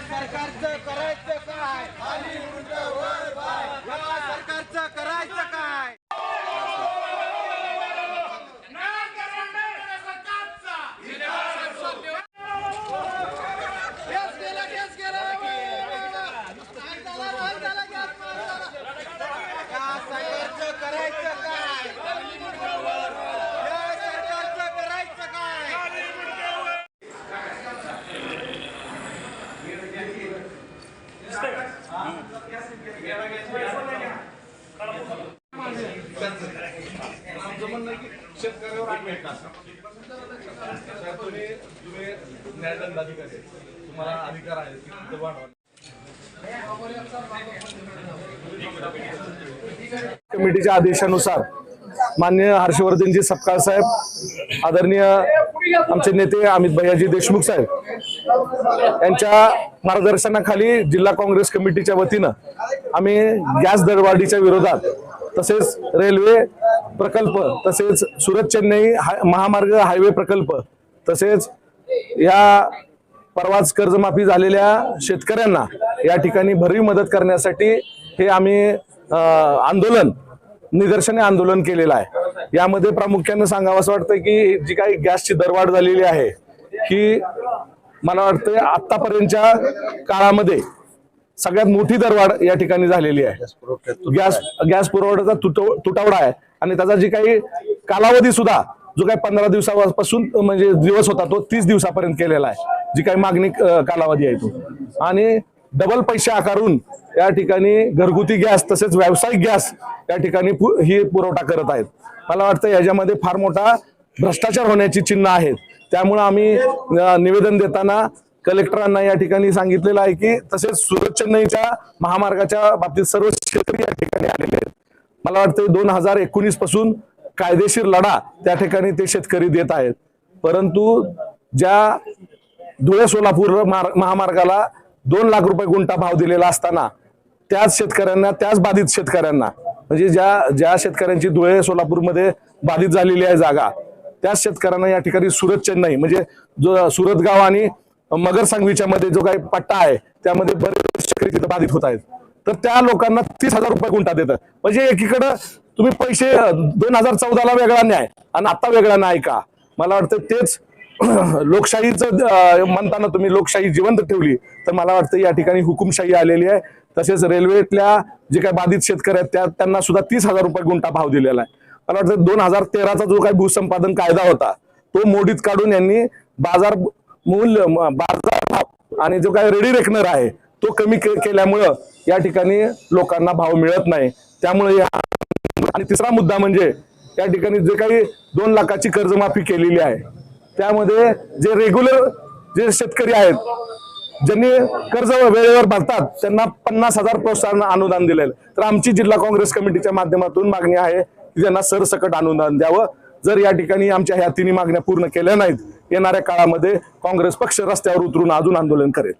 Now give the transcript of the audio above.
सरकारचं करायचं काय? सरकारचं करायचं काय? शेतकऱ्यावर तुम्हाला अधिकार आहे कमिटीच्या आदेशानुसार माननीय हर्षवर्धनजी सपकाळ साहेब, आदरणीय आमचे नेते अमित भैयाजी देशमुख साहेब यांच्या मार्गदर्शनाखाली जिल्हा काँग्रेस कमिटीच्या वतीनं आम्ही गॅस दरवाढीच्या विरोधात, तसेच रेल्वे प्रकल्प, तसेच सुरत चेन्नई महामार्ग हायवे प्रकल्प, तसेच या परवाच कर्जमाफी झालेल्या शेतकऱ्यांना या ठिकाणी भरीव मदत करण्यासाठी हे आम्ही निदर्शने आंदोलन केलेलं आहे। यामध्ये प्रामुख्याने सांगावं असं वाटतं की जी काही गॅसची दरवाढ झालेली आहे ही मला वाटतं आतापर्यंतच्या काळामध्ये सगळ्यात मोठी दरवाढ या ठिकाणी झालेली आहे। गॅस पुरवठ्याचा तुटवडा आहे आणि त्याचा जी काही कालावधी सुद्धा जो काही 15 दिवसापासून म्हणजे दिवस होता तो 30 दिवसापर्यंत केलेला आहे, जी काही मागणी कालावधी आहे तो, आणि डबल पैसे आकारून या ठिकाणी घरगुती गॅस तसेच व्यावसायिक गॅस या ठिकाणी ही पुरवठा करत आहेत। मला वाटतं याच्यामध्ये फार मोठा भ्रष्टाचार होण्याची चिन्ह आहेत। त्यामुळे आम्ही निवेदन देताना कलेक्टरांना या ठिकाणी सांगितलेलं आहे की तसेच सुरत चेन्नईच्या महामार्गाच्या बाबतीत सर्व शेतकरी या ठिकाणी आलेले आहेत। मला वाटतं 2019 पासून कायदेशीर लढा त्या ठिकाणी ते शेतकरी देत आहेत, परंतु ज्या धुळे सोलापूर महामार्गाला 2 लाख रुपये गुंठा भाव दिलेला असताना त्याच शेतकऱ्यांना, त्याच बाधित शेतकऱ्यांना, म्हणजे ज्या शेतकऱ्यांची धुळे सोलापूरमध्ये बाधित झालेली आहे जागा, त्याच शेतकऱ्यांना या ठिकाणी सुरत चेन्नई म्हणजे जो सुरत गाव आणि मगर सांगवीच्या मध्ये जो काही पट्टा आहे त्यामध्ये बरेच शेतकरी तिथे बाधित होत आहेत, तर त्या लोकांना 30,000 रुपये गुंठा देतात। म्हणजे एकीकडे तुम्ही पैसे 2014ला वेगळा न्याय आणि आता वेगळा न्याय का? मला वाटतं तेच लोकशाहीचं म्हणताना तुम्ही लोकशाही जिवंत ठेवली तर मला वाटतं या ठिकाणी हुकुमशाही आलेली आहे। तसेच रेल्वेतल्या जे काही बाधित शेतकरी आहेत त्यांना सुद्धा 30,000 रुपये गुंठा भाव दिलेला आहे। मला वाटतं 2013चा जो काही भूसंपादन कायदा होता तो मोडीत काढून यांनी बाजार भाव आणि जो काही रेडी रेकनर आहे तो कमी केल्यामुळं या ठिकाणी लोकांना भाव मिळत नाही। त्यामुळे आणि तिसरा मुद्दा म्हणजे या ठिकाणी जे काही 2 लाखाची कर्जमाफी केलेली आहे त्यामध्ये जे रेग्युलर जे शेतकरी आहेत ज्यांनी कर्ज वेळेवर भरतात त्यांना 50,000 प्रोत्साहन अनुदान दिलेलं। तर आमची जिल्हा काँग्रेस कमिटीच्या माध्यमातून मागणी आहे की त्यांना सरसकट अनुदान द्यावं। जर या ठिकाणी आमच्या ह्या तिन्ही मागण्या पूर्ण केल्या नाहीत येणाऱ्या काळामध्ये काँग्रेस पक्ष रस्त्यावर उतरून अजून आंदोलन करेल।